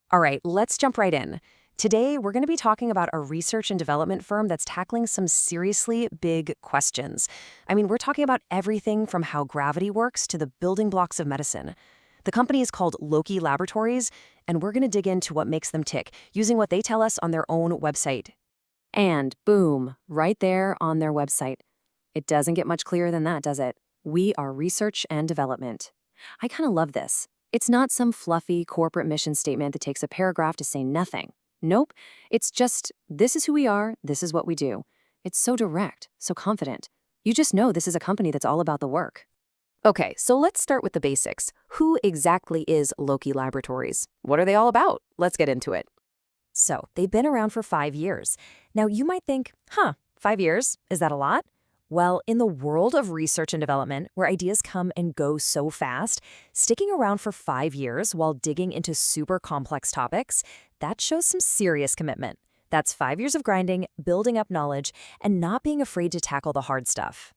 All right, let's jump right in. Today, we're going to be talking about a research and development firm that's tackling some seriously big questions. I mean, we're talking about everything from how gravity works to the building blocks of medicine. The company is called Loki Laboratories, and we're going to dig into what makes them tick, using what they tell us on their own website. And boom, right there on their website. It doesn't get much clearer than that, does it? We are research and development. I kind of love this. It's not some fluffy corporate mission statement that takes a paragraph to say nothing. Nope. It's just, this is who we are, this is what we do. It's so direct, so confident. You just know this is a company that's all about the work. Okay, so let's start with the basics. Who exactly is Loki Laboratories? What are they all about? Let's get into it. So, they've been around for 5 years. Now, you might think, 5 years? Is that a lot? Well, in the world of research and development, where ideas come and go so fast, sticking around for 5 years while digging into super complex topics, that shows some serious commitment. That's 5 years of grinding, building up knowledge, and not being afraid to tackle the hard stuff.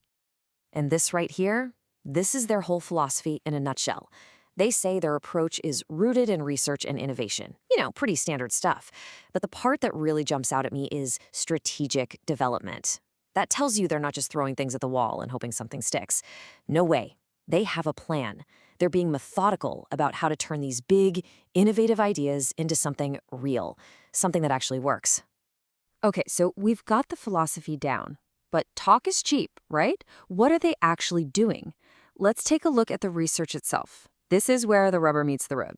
And this right here, this is their whole philosophy in a nutshell. They say their approach is rooted in research and innovation. Pretty standard stuff. But the part that really jumps out at me is strategic development. That tells you they're not just throwing things at the wall and hoping something sticks. No way. They have a plan. They're being methodical about how to turn these big, innovative ideas into something real, something that actually works. Okay, so we've got the philosophy down. But talk is cheap, right? What are they actually doing? Let's take a look at the research itself. This is where the rubber meets the road.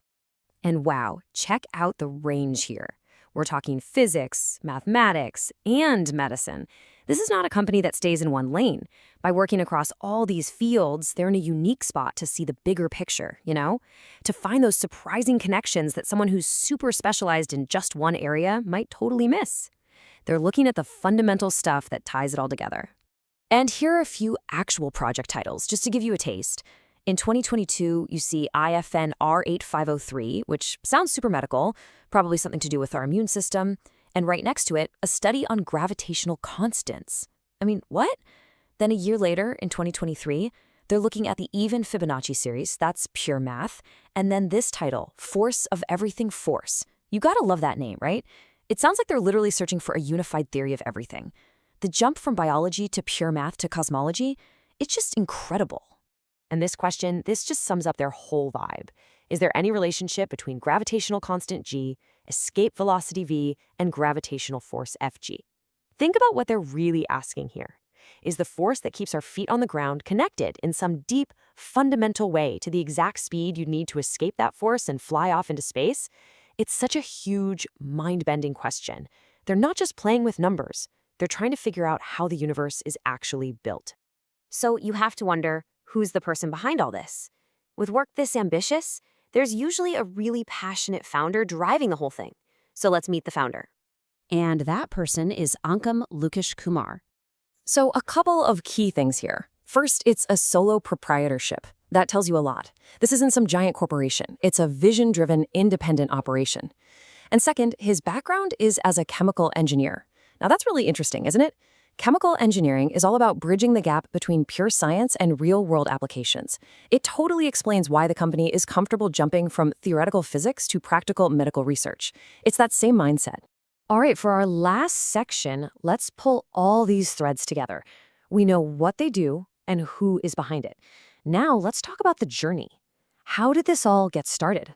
And wow, check out the range here. We're talking physics, mathematics, and medicine. This is not a company that stays in one lane. By working across all these fields, they're in a unique spot to see the bigger picture, To find those surprising connections that someone who's super specialized in just one area might totally miss. They're looking at the fundamental stuff that ties it all together. And here are a few actual project titles, just to give you a taste. In 2022, you see IFN R8503, which sounds super medical, probably something to do with our immune system. And right next to it, a study on gravitational constants. I mean, what? Then a year later, in 2023, they're looking at the even Fibonacci series, that's pure math, and then this title, Force of Everything Force. You gotta love that name, right? It sounds like they're literally searching for a unified theory of everything. The jump from biology to pure math to cosmology, it's just incredible. And this just sums up their whole vibe. Is there any relationship between gravitational constant g, escape velocity v, and gravitational force Fg? Think about what they're really asking here. Is the force that keeps our feet on the ground connected in some deep, fundamental way to the exact speed you'd need to escape that force and fly off into space? It's such a huge, mind-bending question. They're not just playing with numbers. They're trying to figure out how the universe is actually built. So you have to wonder, who's the person behind all this? With work this ambitious, there's usually a really passionate founder driving the whole thing. So let's meet the founder. And that person is Ankam Lokesh Kumar. So a couple of key things here. First, it's a solo proprietorship. That tells you a lot. This isn't some giant corporation. It's a vision-driven, independent operation. And second, his background is as a chemical engineer. Now that's really interesting, isn't it? Chemical engineering is all about bridging the gap between pure science and real-world applications. It totally explains why the company is comfortable jumping from theoretical physics to practical medical research. It's that same mindset. All right, for our last section, let's pull all these threads together. We know what they do and who is behind it. Now let's talk about the journey. How did this all get started?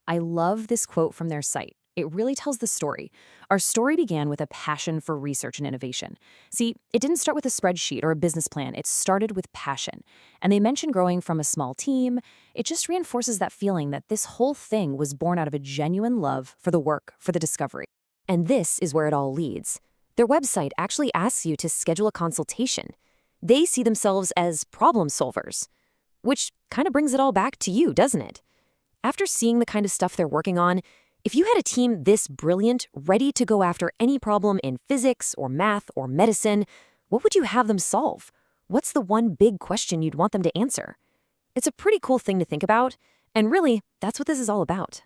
I love this quote from their site. It really tells the story. Our story began with a passion for research and innovation. See, it didn't start with a spreadsheet or a business plan. It started with passion. And they mention growing from a small team. It just reinforces that feeling that this whole thing was born out of a genuine love for the work, for the discovery. And this is where it all leads. Their website actually asks you to schedule a consultation. They see themselves as problem solvers, which kind of brings it all back to you, doesn't it? After seeing the kind of stuff they're working on, if you had a team this brilliant, ready to go after any problem in physics or math or medicine, what would you have them solve? What's the one big question you'd want them to answer? It's a pretty cool thing to think about, and really, that's what this is all about.